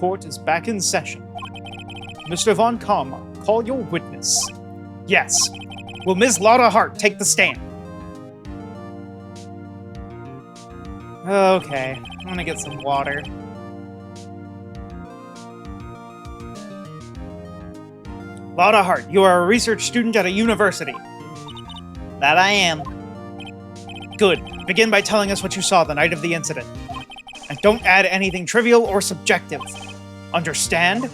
court is back in session. Mr. Von Karma, call your witness. Yes. Will Ms. Lotta Hart take the stand? Okay, I'm gonna get some water. Lotta Hart, you are a research student at a university. That I am. Good. Begin by telling us what you saw the night of the incident. And don't add anything trivial or subjective. Understand?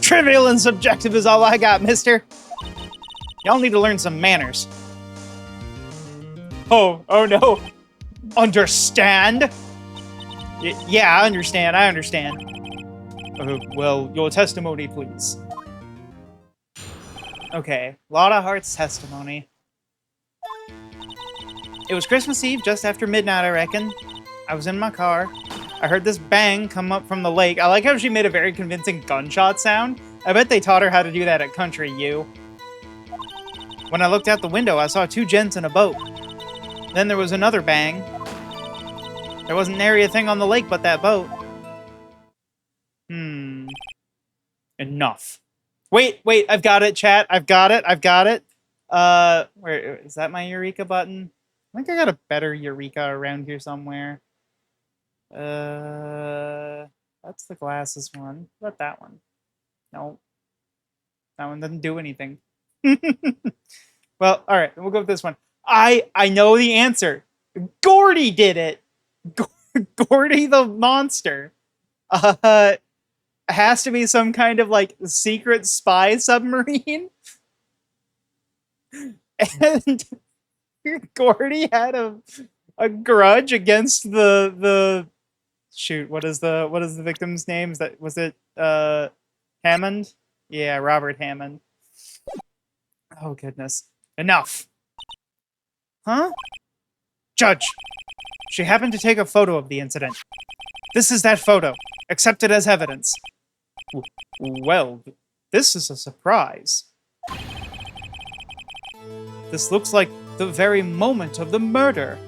Trivial and subjective is all I got, mister. Y'all need to learn some manners. Oh no. Understand? Yeah, I understand. Well, your testimony, please. Okay, Lotta Hart's testimony. It was Christmas Eve, just after midnight, I reckon. I was in my car. I heard this bang come up from the lake. I like how she made a very convincing gunshot sound. I bet they taught her how to do that at Country U. When I looked out the window, I saw two gents in a boat. Then there was another bang. There wasn't nary a thing on the lake but that boat. Enough. Wait, I've got it, chat. I've got it. Where is that my Eureka button? I think I got a better Eureka around here somewhere. That's the glasses one. What about that one? No. That one doesn't do anything. Well, alright, we'll go with this one. I know the answer. Gordy did it! Gordy the monster. Has to be some kind of, like, secret spy submarine. And Gordy had a grudge against the shoot, what is the victim's name? Was it Hammond? Yeah, Robert Hammond. Oh goodness. Enough. Huh? Judge, she happened to take a photo of the incident. This is that photo. Accept it as evidence. Well, this is a surprise. This looks like the very moment of the murder.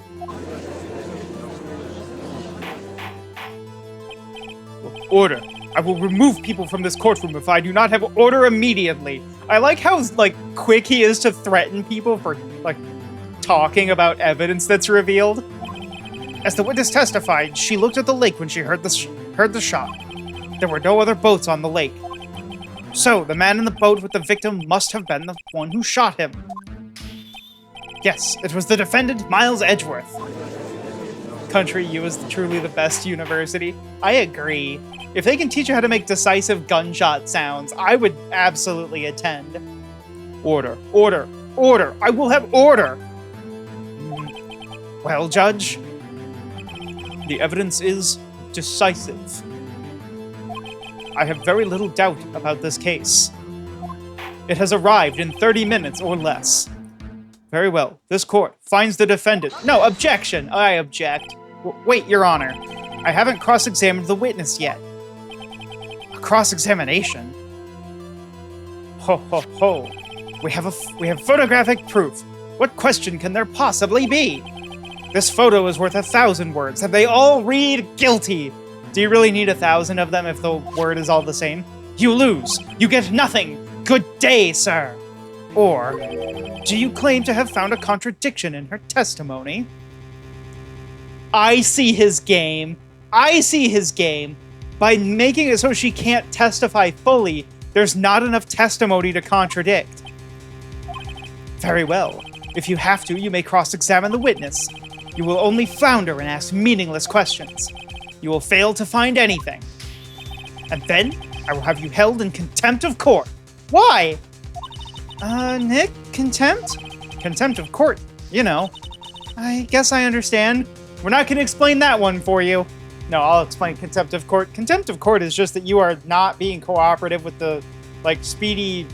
Order. I will remove people from this courtroom if I do not have order immediately. I like how, like, quick he is to threaten people for, like, talking about evidence that's revealed. As the witness testified, she looked at the lake when she heard the shot. There were no other boats on the lake. So, the man in the boat with the victim must have been the one who shot him. Yes, it was the defendant, Miles Edgeworth. Country U is truly the best university. I agree. If they can teach you how to make decisive gunshot sounds, I would absolutely attend. Order. I will have order! Well, Judge, the evidence is decisive. I have very little doubt about this case. It has arrived in 30 minutes or less. Very well. This court finds the defendant. No, objection! I object. Wait, Your Honor. I haven't cross-examined the witness yet. A cross-examination? Ho, ho, ho. We have photographic proof. What question can there possibly be? This photo is worth 1,000 words, and they all read guilty. Do you really need 1,000 of them if the word is all the same? You lose. You get nothing. Good day, sir. Or, do you claim to have found a contradiction in her testimony? I see his game. By making it so she can't testify fully, there's not enough testimony to contradict. Very well. If you have to, you may cross-examine the witness. You will only flounder and ask meaningless questions. You will fail to find anything. And then, I will have you held in contempt of court. Why? Nick? Contempt? Contempt of court, you know. I guess I understand. We're not gonna explain that one for you. No, I'll explain contempt of court. Contempt of court is just that you are not being cooperative with the, like, speedy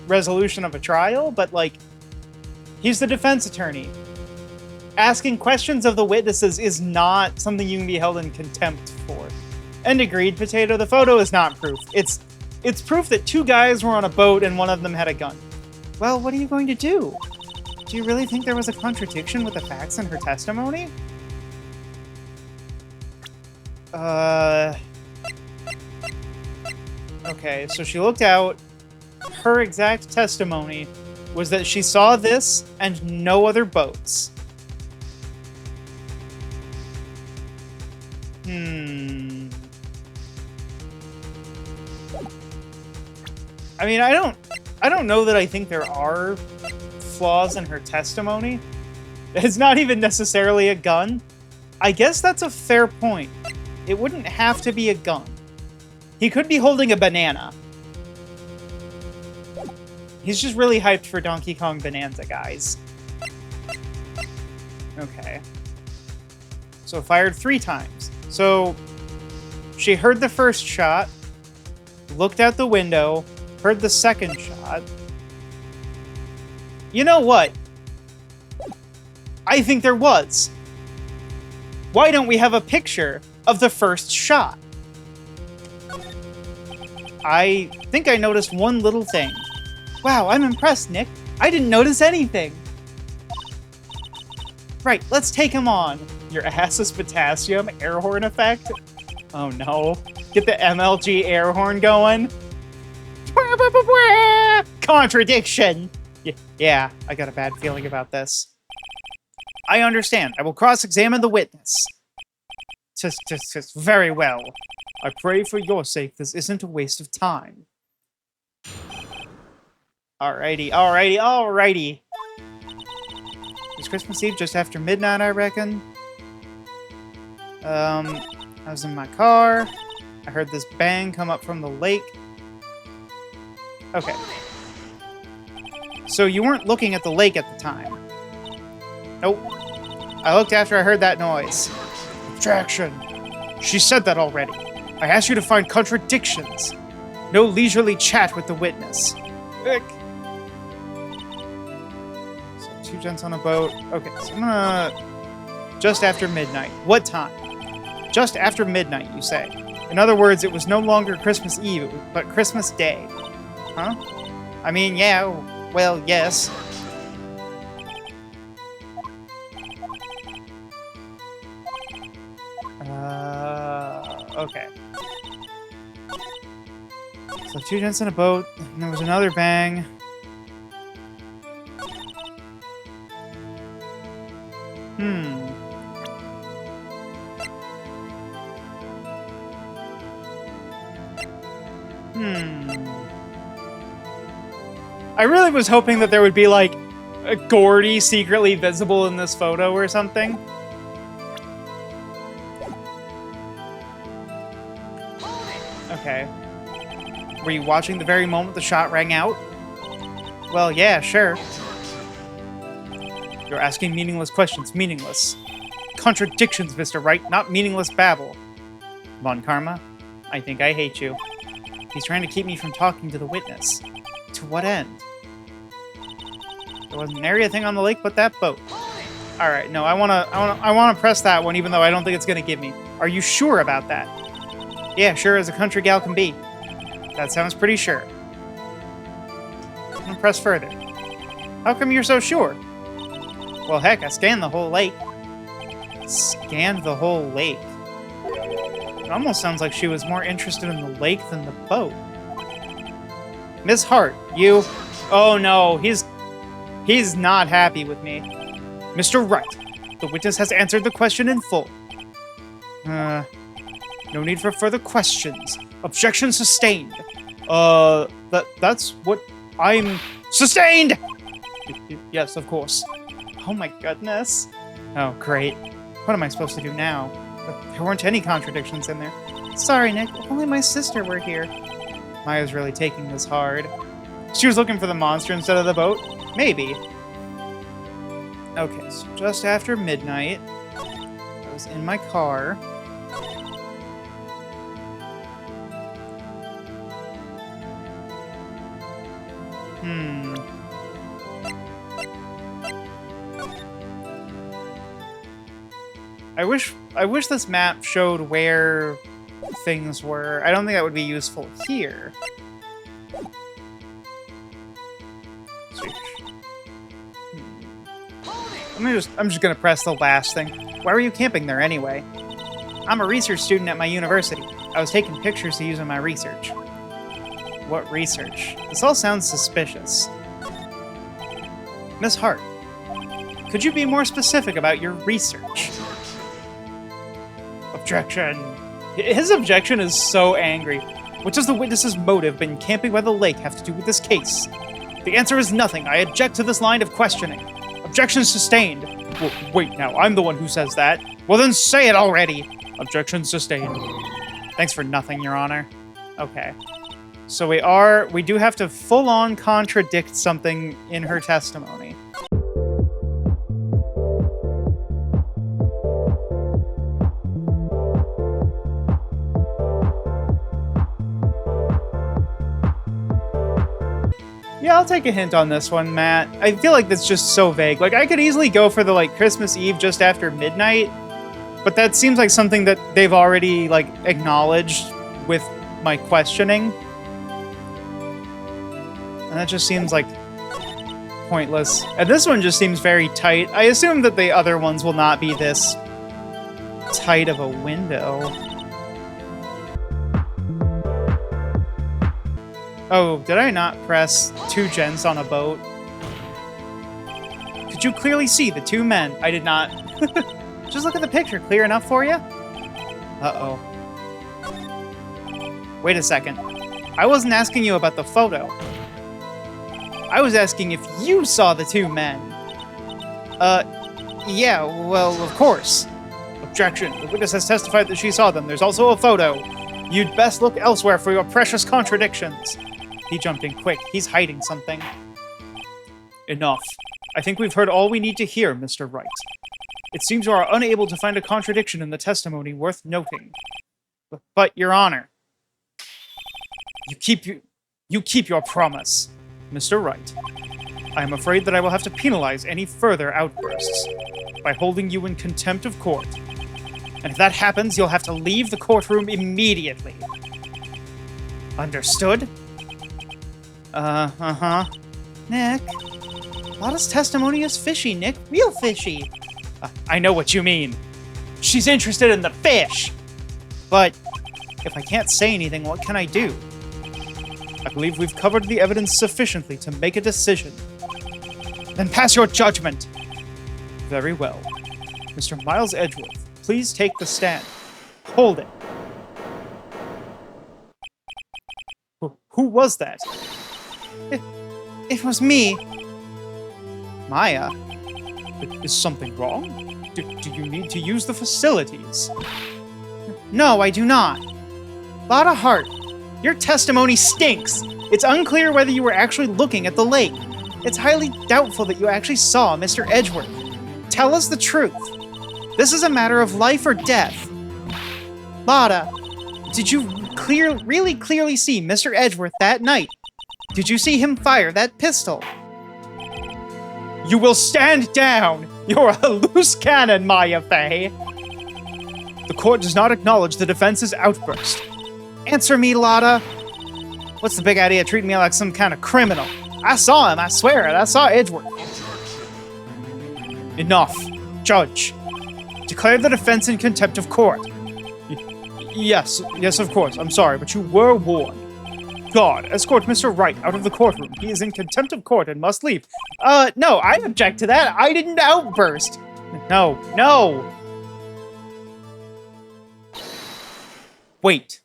resolution of a trial, but, like, he's the defense attorney. Asking questions of the witnesses is not something you can be held in contempt for. And agreed, Potato, the photo is not proof. It's proof that two guys were on a boat and one of them had a gun. Well, what are you going to do? Do you really think there was a contradiction with the facts in her testimony? Okay, so she looked out. Her exact testimony was that she saw this and no other boats. I mean, I don't know that I think there are flaws in her testimony. It's not even necessarily a gun. I guess that's a fair point. It wouldn't have to be a gun. He could be holding a banana. He's just really hyped for Donkey Kong Bonanza, guys. Okay. So fired 3 times. So she heard the first shot, looked out the window, heard the second shot. You know what? I think there was. Why don't we have a picture of the first shot? I think I noticed one little thing. Wow, I'm impressed, Nick. I didn't notice anything. Right, let's take him on. Your ass is potassium, air horn effect. Oh no. Get the MLG air horn going. Contradiction! Yeah, I got a bad feeling about this. I understand. I will cross-examine the witness. Just very well. I pray for your sake this isn't a waste of time. Alrighty. It's Christmas Eve just after midnight, I reckon. I was in my car. I heard this bang come up from the lake. Okay. So you weren't looking at the lake at the time? Nope. I looked after I heard that noise. Objection. She said that already. I asked you to find contradictions. No leisurely chat with the witness. Ick. So 2 gents on a boat. Okay, so I'm gonna... Just after midnight. What time? Just after midnight, you say. In other words, it was no longer Christmas Eve, but Christmas Day. Huh? I mean, yeah, well, yes. Okay. So 2 gents in a boat, and there was another bang. I really was hoping that there would be, like, a Gordy secretly visible in this photo or something. Okay. Were you watching the very moment the shot rang out? Well, yeah, sure. You're asking meaningless questions. Meaningless. Contradictions, Mr. Wright, not meaningless babble. Come on, Karma. I think I hate you. He's trying to keep me from talking to the witness. To what end? There wasn't an area thing on the lake but that boat. Alright, no, I wanna press that one even though I don't think it's gonna give me. Are you sure about that? Yeah, sure as a country gal can be. That sounds pretty sure. I'm gonna press further. How come you're so sure? Well, heck, I scanned the whole lake. Scanned the whole lake. It almost sounds like she was more interested in the lake than the boat. Miss Hart, you... Oh no, he's not happy with me. Mr. Wright, the witness has answered the question in full. No need for further questions. Objection sustained. That's what I'm... Sustained! Yes, of course. Oh my goodness. Oh, great. What am I supposed to do now? There weren't any contradictions in there. Sorry, Nick. If only my sister were here. Maya's really taking this hard. She was looking for the monster instead of the boat? Maybe. Okay, so just after midnight, I was in my car. I wish this map showed where things were. I don't think that would be useful here. I'm just gonna press the last thing. Why were you camping there anyway? I'm a research student at my university. I was taking pictures to use in my research. What research? This all sounds suspicious. Miss Hart, could you be more specific about your research? Objection. His objection is so angry. What does the witness's motive in camping by the lake have to do with this case? The answer is nothing. I object to this line of questioning. Objection sustained. Wait, now, I'm the one who says that. Well, then say it already. Objection sustained. Thanks for nothing, Your Honor. Okay. So we do have to full-on contradict something in her testimony. Yeah, I'll take a hint on this one, Matt. I feel like that's just so vague. Like, I could easily go for the, like, Christmas Eve just after midnight, but that seems like something that they've already, like, acknowledged with my questioning. And that just seems, like, pointless. And this one just seems very tight. I assume that the other ones will not be this tight of a window. Oh, did I not press 2 gents on a boat? Could you clearly see the 2 men? I did not. Just look at the picture. Clear enough for you? Uh-oh. Wait a second. I wasn't asking you about the photo. I was asking if you saw the 2 men. Yeah, well, of course. Objection. The witness has testified that she saw them. There's also a photo. You'd best look elsewhere for your precious contradictions. He jumped in quick. He's hiding something. Enough. I think we've heard all we need to hear, Mr. Wright. It seems you are unable to find a contradiction in the testimony worth noting. But, Your Honor, you keep your promise. Mr. Wright, I am afraid that I will have to penalize any further outbursts by holding you in contempt of court. And if that happens, you'll have to leave the courtroom immediately. Understood? Uh-huh. Nick, Lotta's testimony is fishy, Nick. Real fishy. I know what you mean. She's interested in the fish. But if I can't say anything, what can I do? I believe we've covered the evidence sufficiently to make a decision. Then pass your judgment. Very well. Mr. Miles Edgeworth, please take the stand. Hold it. Who was that? It was me. Maya? Is something wrong? Do you need to use the facilities? No, I do not. Lotta Hart, your testimony stinks. It's unclear whether you were actually looking at the lake. It's highly doubtful that you actually saw Mr. Edgeworth. Tell us the truth. This is a matter of life or death. Lotta, did you really clearly see Mr. Edgeworth that night? Did you see him fire that pistol? You will stand down! You're a loose cannon, Maya Fey! The court does not acknowledge the defense's outburst. Answer me, Lotta! What's the big idea treating me like some kind of criminal? I saw him, I swear it, I saw Edgeworth. Enough. Judge. Declare the defense in contempt of court. Yes, of course, I'm sorry, but you were warned. God, escort Mr. Wright out of the courtroom. He is in contempt of court and must leave. No, I object to that. I didn't outburst. No. Wait.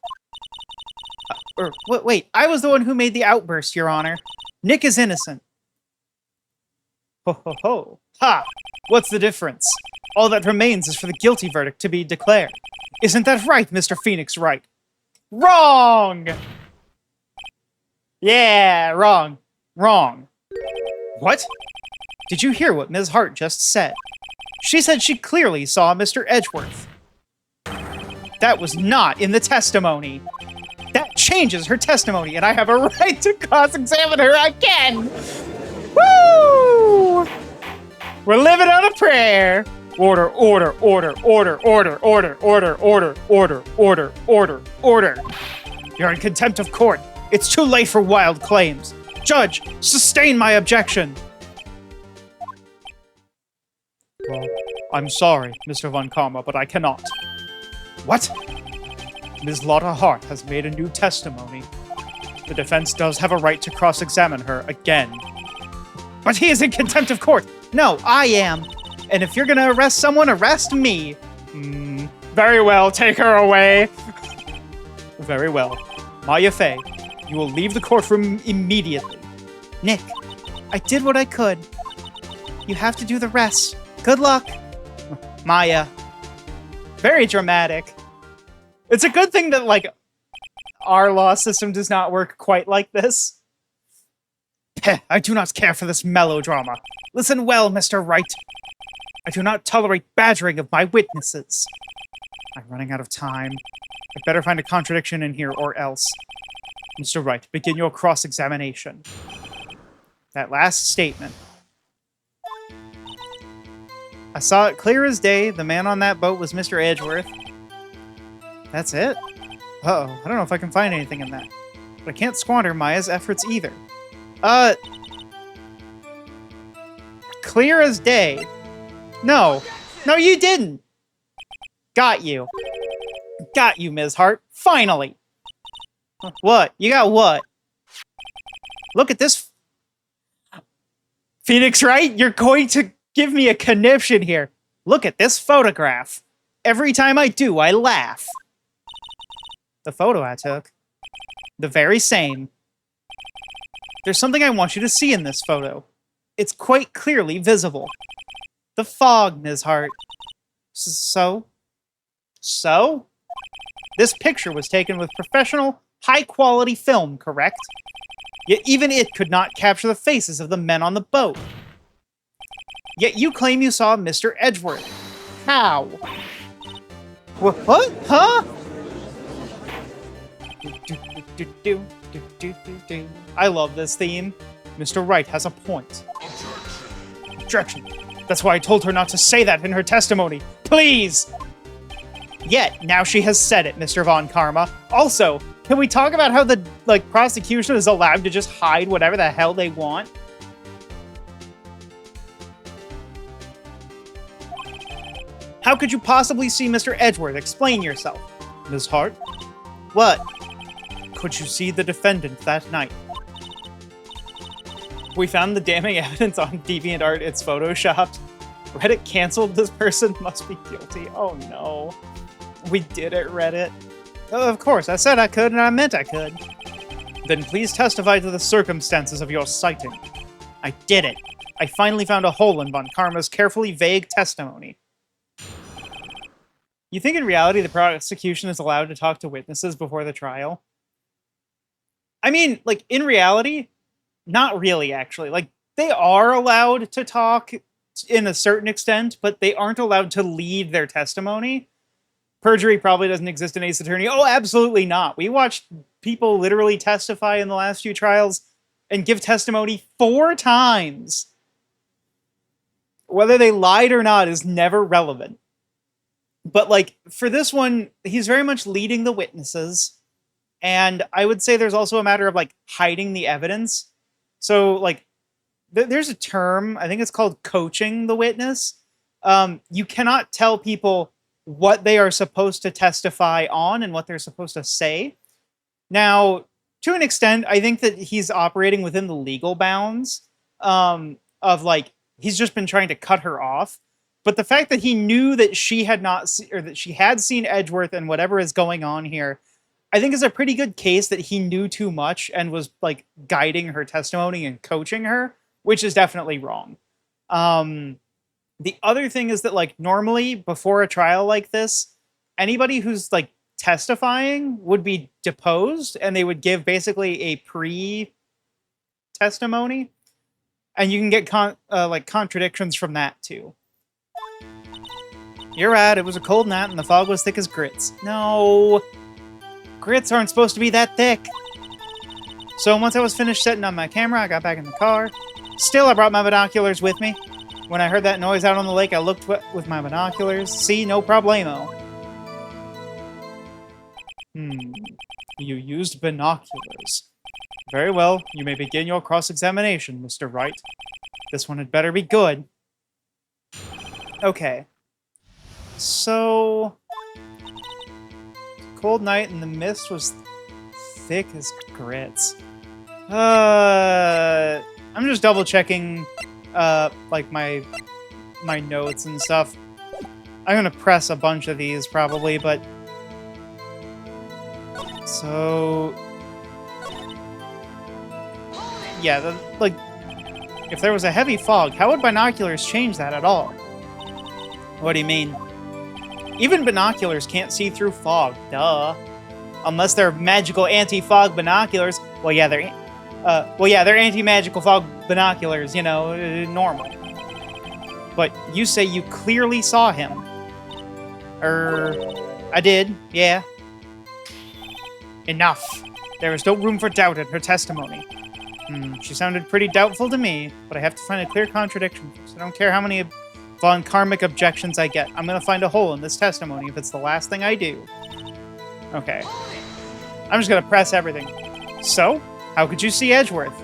Wait, I was the one who made the outburst, Your Honor. Nick is innocent. Ho, ho, ho. Ha! What's the difference? All that remains is for the guilty verdict to be declared. Isn't that right, Mr. Phoenix Wright? Wrong! Yeah, wrong. What? Did you hear what Ms. Hart just said? She said she clearly saw Mr. Edgeworth. That was not in the testimony. That changes her testimony, and I have a right to cross-examine her again! Woo! We're living on a prayer! Order. You're in contempt of court. It's too late for wild claims. Judge, sustain my objection. Well, I'm sorry, Mr. Von Karma, but I cannot. What? Ms. Lotta Hart has made a new testimony. The defense does have a right to cross-examine her again. But he is in contempt of court. No, I am. And if you're gonna arrest someone, arrest me. Very well, take her away. Very well. Maya Fey, you will leave the courtroom immediately. Nick, I did what I could. You have to do the rest. Good luck. Maya. Very dramatic. It's a good thing that, like, our law system does not work quite like this. Peh, I do not care for this melodrama. Listen well, Mr. Wright. I do not tolerate badgering of my witnesses. I'm running out of time. I'd better find a contradiction in here or else. Mr. Wright, begin your cross-examination. That last statement. I saw it clear as day. The man on that boat was Mr. Edgeworth. That's it? Uh-oh, I don't know if I can find anything in that. But I can't squander Maya's efforts either. Clear as day. No. No, you didn't! Got you. Got you, Ms. Hart. Finally! What? You got what? Look at this... Phoenix Wright, you're going to give me a conniption here. Look at this photograph. Every time I do, I laugh. The photo I took. The very same. There's something I want you to see in this photo. It's quite clearly visible. The fog, Ms. Hart. So? This picture was taken with professional, high-quality film, correct? Yet even it could not capture the faces of the men on the boat. Yet you claim you saw Mr. Edgeworth. How? What? Huh? I love this theme. Mr. Wright has a point. Objection. That's why I told her not to say that in her testimony. Please! Yet, now she has said it, Mr. Von Karma. Also, can we talk about how the, prosecution is allowed to just hide whatever the hell they want? How could you possibly see Mr. Edgeworth? Explain yourself. Ms. Hart? What? Could you see the defendant that night? We found the damning evidence on DeviantArt. It's photoshopped. Reddit canceled this person. Must be guilty. Oh no. We did it, Reddit. Oh, of course, I said I could and I meant I could. Then please testify to the circumstances of your sighting. I did it. I finally found a hole in Von Karma's carefully vague testimony. You think in reality the prosecution is allowed to talk to witnesses before the trial? I mean, in reality, not really, actually. They are allowed to talk in a certain extent, but they aren't allowed to lead their testimony. Perjury probably doesn't exist in Ace Attorney. Oh, absolutely not. We watched people literally testify in the last few trials and give testimony 4 times. Whether they lied or not is never relevant. But, for this one, he's very much leading the witnesses. And I would say there's also a matter of, hiding the evidence. So, there's a term, I think it's called coaching the witness. You cannot tell people what they are supposed to testify on and what they're supposed to say. Now, to an extent, I think that he's operating within the legal bounds of, he's just been trying to cut her off. But the fact that he knew that she had not, or that she had seen Edgeworth and whatever is going on here, I think is a pretty good case that he knew too much and was, guiding her testimony and coaching her, which is definitely wrong. The other thing is that, normally, before a trial like this, anybody who's, testifying would be deposed, and they would give basically a pre-testimony, and you can get, contradictions from that, too. You're right, it was a cold night, and the fog was thick as grits. No! Grits aren't supposed to be that thick! So once I was finished setting up my camera, I got back in the car. Still, I brought my binoculars with me. When I heard that noise out on the lake, I looked with my binoculars. See, no problemo. You used binoculars. Very well, you may begin your cross-examination, Mr. Wright. This one had better be good. Okay. So... cold night and the mist was thick as grits. I'm just double checking, like my notes and stuff. I'm gonna press a bunch of these probably, but so yeah, like if there was a heavy fog, how would binoculars change that at all? What do you mean? Even binoculars can't see through fog, duh. Unless they're magical anti-fog binoculars. Well, yeah, they're anti-magical fog binoculars, you know, normal. But you say you clearly saw him. I did, yeah. Enough. There is no room for doubt in her testimony. She sounded pretty doubtful to me, but I have to find a clear contradiction first. I don't care how many von karmic objections I get. I'm gonna find a hole in this testimony if it's the last thing I do. Okay. I'm just gonna press everything. So, how could you see Edgeworth?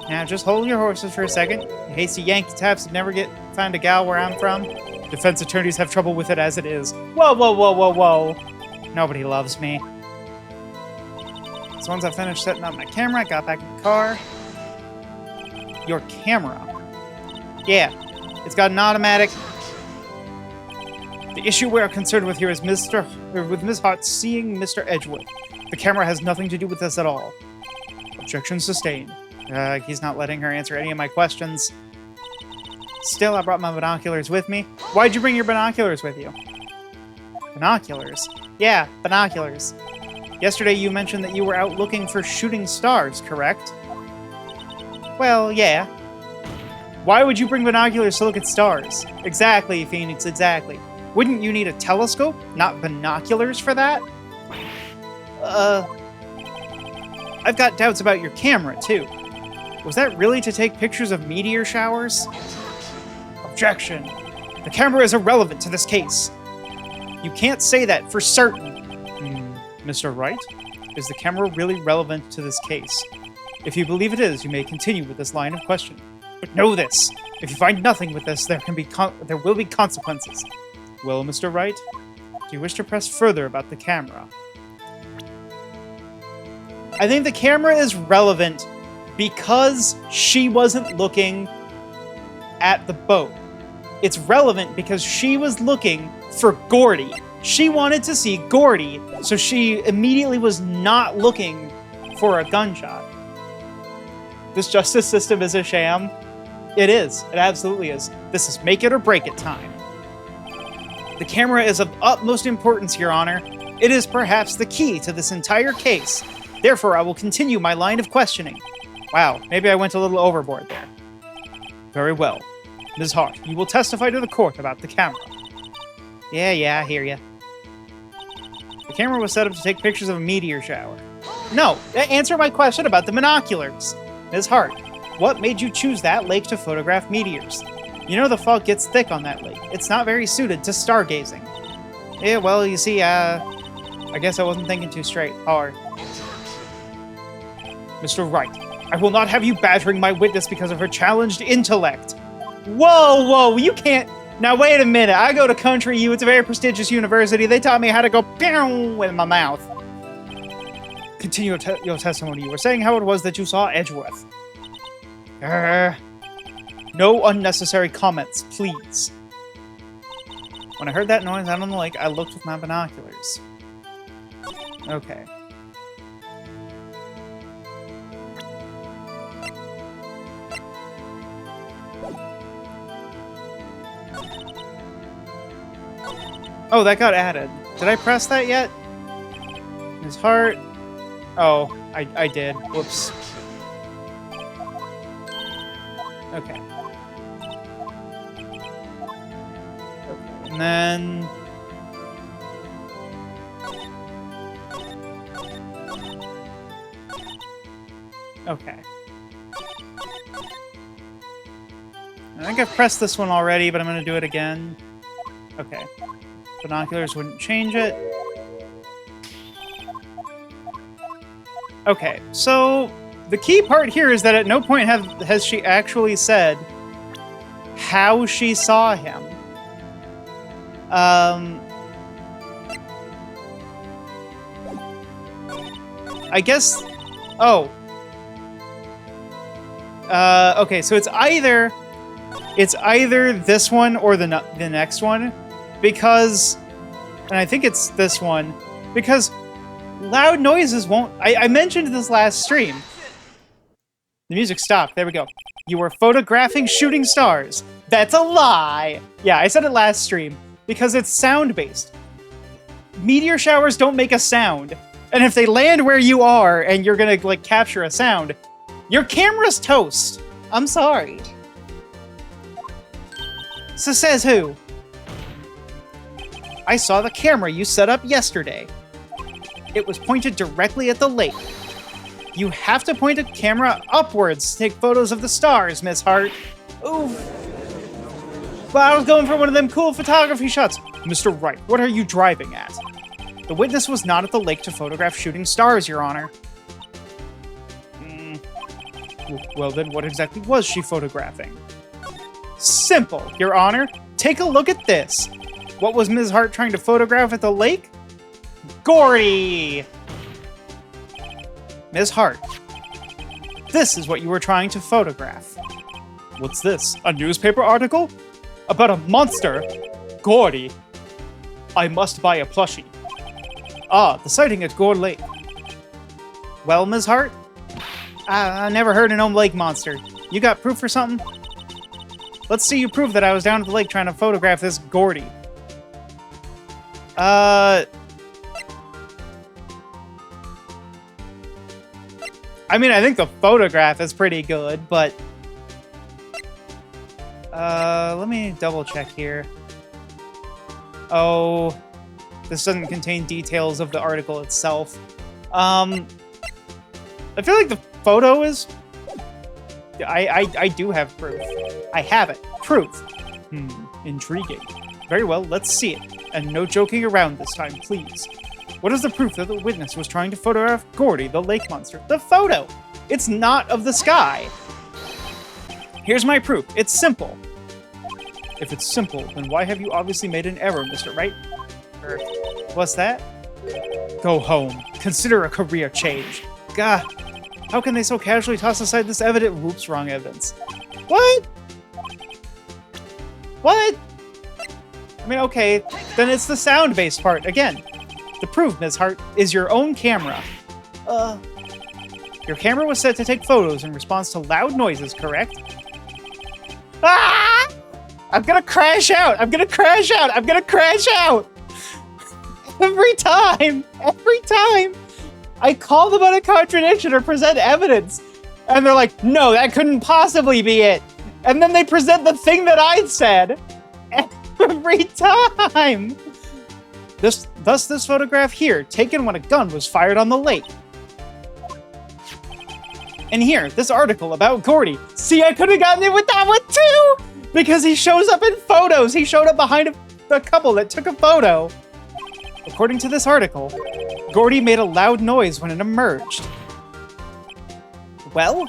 Now, just hold your horses for a second. You hasty Yankee taps would never find a gal where I'm from. Defense attorneys have trouble with it as it is. Whoa, whoa, whoa, whoa, whoa. Nobody loves me. So once I finished setting up my camera, I got back in the car. Your camera? Yeah, it's got an automatic. The issue we're concerned with here is Miss Hart seeing Mr. Edgewood. The camera has nothing to do with this at all. Objection sustained. He's not letting her answer any of my questions. Still, I brought my binoculars with me. Why'd you bring your binoculars with you? Binoculars? Yeah, binoculars. Yesterday you mentioned that you were out looking for shooting stars, correct? Well, yeah. Why would you bring binoculars to look at stars? Exactly, Phoenix, exactly. Wouldn't you need a telescope, not binoculars for that? I've got doubts about your camera, too. Was that really to take pictures of meteor showers? Objection. The camera is irrelevant to this case. You can't say that for certain. Mr. Wright, is the camera really relevant to this case? If you believe it is, you may continue with this line of questioning. But know this, if you find nothing with this, there will be consequences. Well, Mr. Wright, do you wish to press further about the camera? I think the camera is relevant because she wasn't looking at the boat. It's relevant because she was looking for Gordy. She wanted to see Gordy, so she immediately was not looking for a gunshot. This justice system is a sham. It is. It absolutely is. This is make it or break it time. The camera is of utmost importance, Your Honor. It is perhaps the key to this entire case. Therefore, I will continue my line of questioning. Wow, maybe I went a little overboard there. Very well. Ms. Hart, you will testify to the court about the camera. Yeah, I hear ya. The camera was set up to take pictures of a meteor shower. No, answer my question about the binoculars. Ms. Hart, what made you choose that lake to photograph meteors? You know the fog gets thick on that lake. It's not very suited to stargazing. Yeah, well, you see, I guess I wasn't thinking too straight. Hard. Mr. Wright, I will not have you battering my witness because of her challenged intellect. Whoa, you can't... Now, wait a minute. I go to Country U. It's a very prestigious university. They taught me how to go pew with my mouth. Continue your testimony. You were saying how it was that you saw Edgeworth. No unnecessary comments, please. When I heard that noise out on the lake, I looked with my binoculars. Okay. Oh, that got added. Did I press that yet? His heart. Oh, I did. Whoops. Okay. And then... Okay. I think I've pressed this one already, but I'm going to do it again. Okay. Binoculars wouldn't change it. Okay, so the key part here is that at no point has she actually said how she saw him. I guess... Oh. Okay, so it's either this one or the next one, because... And I think it's this one, because loud noises won't... I mentioned this last stream. The music stopped. There we go. You were photographing shooting stars. That's a lie! Yeah, I said it last stream, because it's sound-based. Meteor showers don't make a sound. And if they land where you are, and you're gonna, like, capture a sound, your camera's toast. I'm sorry. So says who? I saw the camera you set up yesterday. It was pointed directly at the lake. You have to point a camera upwards to take photos of the stars, Miss Hart. Oof. But I was going for one of them cool photography shots. Mr. Wright, what are you driving at? The witness was not at the lake to photograph shooting stars, Your Honor. Well then, what exactly was she photographing? Simple, Your Honor. Take a look at this. What was Ms. Hart trying to photograph at the lake? Gordy! Ms. Hart, this is what you were trying to photograph. What's this? A newspaper article? About a monster? Gordy. I must buy a plushie. Ah, the sighting at Gore Lake. Well, Ms. Hart? I never heard of no lake monster. You got proof or something? Let's see you prove that I was down at the lake trying to photograph this Gordy. I mean, I think the photograph is pretty good, but... let me double check here. Oh, this doesn't contain details of the article itself. I feel like the photo is... I do have proof. I have it. Proof. Intriguing. Very well, let's see it. And no joking around this time, please. What is the proof that the witness was trying to photograph Gordy, the lake monster? The photo! It's not of the sky! Here's my proof. It's simple. If it's simple, then why have you obviously made an error, Mr. Wright? What's that? Go home. Consider a career change. Gah. How can they so casually toss aside this evidence? Whoops, wrong evidence. What? What? I mean, okay, then it's the sound-based part. Again, the proof, Ms. Hart, is your own camera. Your camera was set to take photos in response to loud noises, correct? Ah! I'm gonna crash out! I'm gonna crash out! I'm gonna crash out! Every time! Every time! I call them on a contradiction or present evidence, and they're like, no, that couldn't possibly be it! And then they present the thing that I said! Every time! Thus this photograph here, taken when a gun was fired on the lake. And here, this article about Gordy. See, I could have gotten it with that one too! Because he shows up in photos! He showed up behind a couple that took a photo. According to this article, Gordy made a loud noise when it emerged. Well,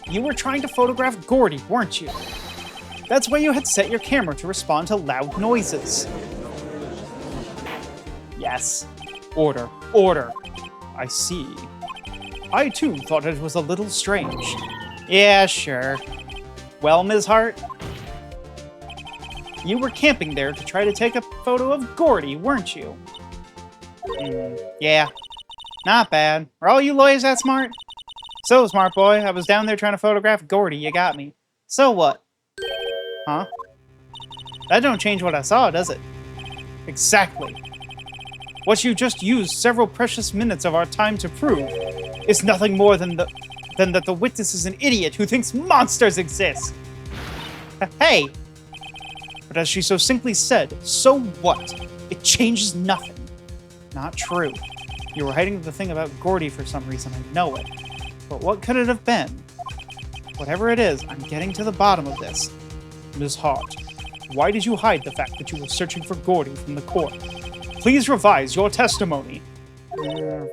you were trying to photograph Gordy, weren't you? That's why you had set your camera to respond to loud noises. Yes. Order. Order. I see. I too thought it was a little strange. Yeah, sure. Well, Ms. Hart? You were camping there to try to take a photo of Gordy, weren't you? Yeah. Not bad. Are all you lawyers that smart? So, smart boy, I was down there trying to photograph Gordy, you got me. So what? Huh? That don't change what I saw, does it? Exactly. What you just used several precious minutes of our time to prove is nothing more than that the witness is an idiot who thinks monsters exist. Hey! But as she so simply said, so what? It changes nothing. Not true. You were hiding the thing about Gordy for some reason, I know it. But what could it have been? Whatever it is, I'm getting to the bottom of this. Ms. Hart, why did you hide the fact that you were searching for Gordy from the court? Please revise your testimony.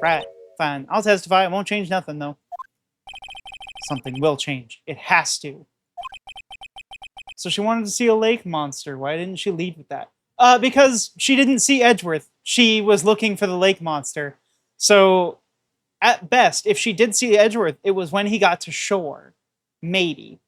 Right, fine. I'll testify. It won't change nothing, though. Something will change. It has to. So she wanted to see a lake monster. Why didn't she lead with that? Because she didn't see Edgeworth. She was looking for the lake monster. So At best, if she did see Edgeworth, it was when he got to shore. Maybe.